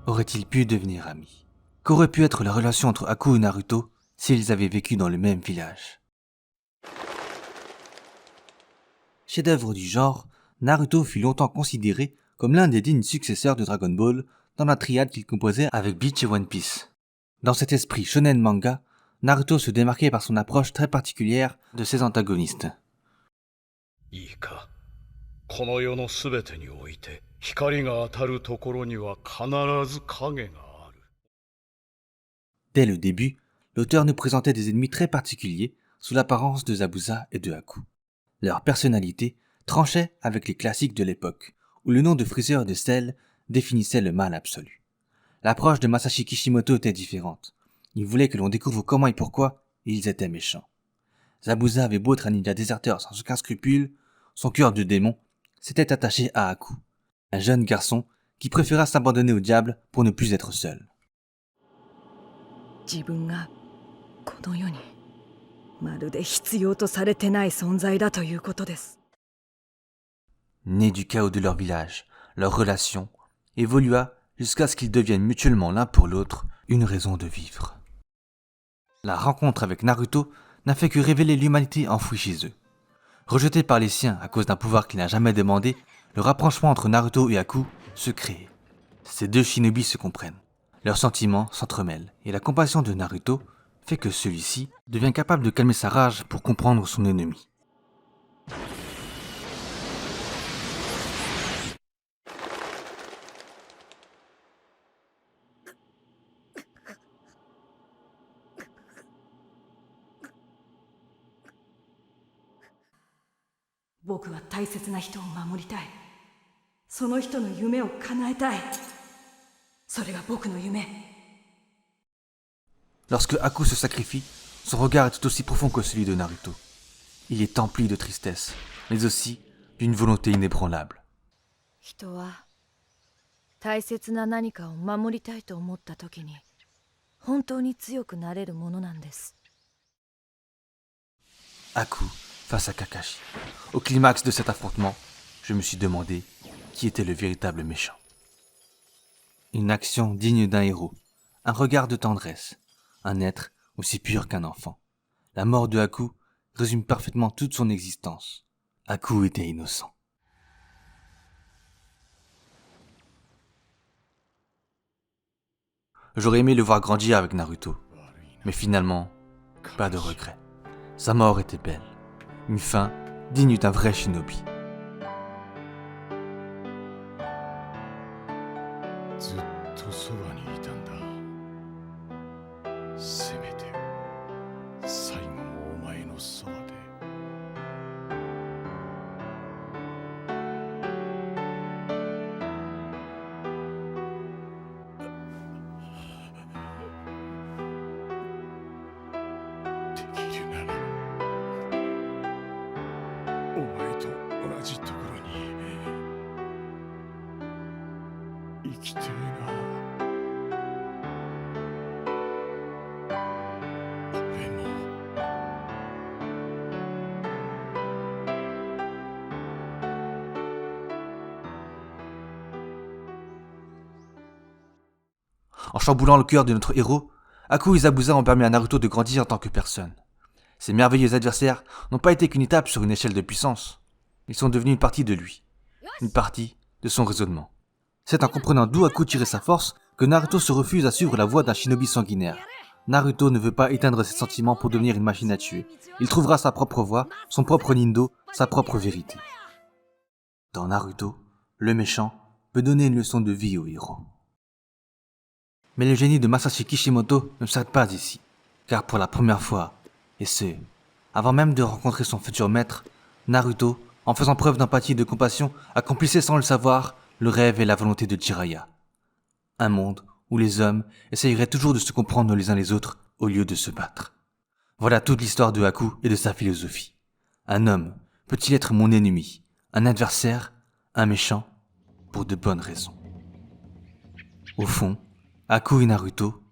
Auraient-ils pu devenir amis? Qu'aurait pu être la relation entre Haku et Naruto s'ils avaient vécu dans le même village? Chef-d'œuvre du genre, Naruto fut longtemps considéré comme l'un des dignes successeurs de Dragon Ball dans la triade qu'il composait avec Bleach et One Piece. Dans cet esprit shonen manga, Naruto se démarquait par son approche très particulière de ses antagonistes. いいか、この世のすべてにおいて光が当たるところには必ず影がある。 Dès le début, l'auteur nous présentait des ennemis très particuliers sous l'apparence de Zabuza et de Haku. Leur personnalité tranchait avec les classiques de l'époque, où le nom de Freezer et de Cell définissait le mal absolu. L'approche de Masashi Kishimoto était différente. Il voulait que l'on découvre comment et pourquoi ils étaient méchants. Zabuza avait beau être un ninja déserteur sans aucun scrupule, son cœur de démon s'était attaché à Haku, un jeune garçon qui préféra s'abandonner au diable pour ne plus être seul. Né du chaos de leur village, leur relation évolua jusqu'à ce qu'ils deviennent mutuellement l'un pour l'autre une raison de vivre. La rencontre avec Naruto n'a fait que révéler l'humanité enfouie chez eux. Rejeté par les siens à cause d'un pouvoir qu'il n'a jamais demandé, le rapprochement entre Naruto et Haku se crée. Ces deux shinobi se comprennent. Leurs sentiments s'entremêlent et la compassion de Naruto fait que celui-ci devient capable de calmer sa rage pour comprendre son ennemi. Lorsque Haku se sacrifie, son regard est tout aussi profond que celui de Naruto. Il est empli de tristesse, mais aussi d'une volonté inébranlable. Haku face à Kakashi. Au climax de cet affrontement, je me suis demandé qui était le véritable méchant. Une action digne d'un héros, un regard de tendresse, un être aussi pur qu'un enfant. La mort de Haku résume parfaitement toute son existence. Haku était innocent. J'aurais aimé le voir grandir avec Naruto, mais finalement, pas de regret. Sa mort était belle, une fin digne d'un vrai shinobi. ずっとそばにいたんだ。せめて最後もお前のそばで。できるならお前と同じところに生きてえな。俺も。En chamboulant le cœur de notre héros, Haku et Zabuza ont permis à Naruto de grandir en tant que personne. Ces merveilleux adversaires n'ont pas été qu'une étape sur une échelle de puissance. Ils sont devenus une partie de lui, une partie de son raisonnement. C'est en comprenant d'où Haku tirait sa force que Naruto se refuse à suivre la voie d'un shinobi sanguinaire. Naruto ne veut pas éteindre ses sentiments pour devenir une machine à tuer. Il trouvera sa propre voie, son propre nindo, sa propre vérité. Dans Naruto, le méchant peut donner une leçon de vie au héros. Mais le génie de Masashi Kishimoto ne s'arrête pas ici, car pour la première fois, et ce, avant même de rencontrer son futur maître, Naruto, en faisant preuve d'empathie et de compassion, accomplissait sans le savoir le rêve et la volonté de Jiraiya. Un monde où les hommes essayeraient toujours de se comprendre les uns les autres au lieu de se battre. Voilà toute l'histoire de Haku et de sa philosophie. Un homme peut-il être mon ennemi, un adversaire, un méchant, pour de bonnes raisons. Au fond, Haku et Naruto,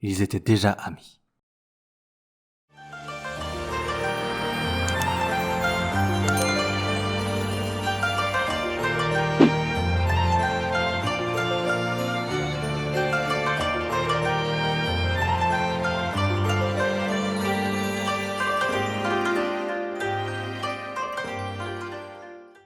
ils étaient déjà amis.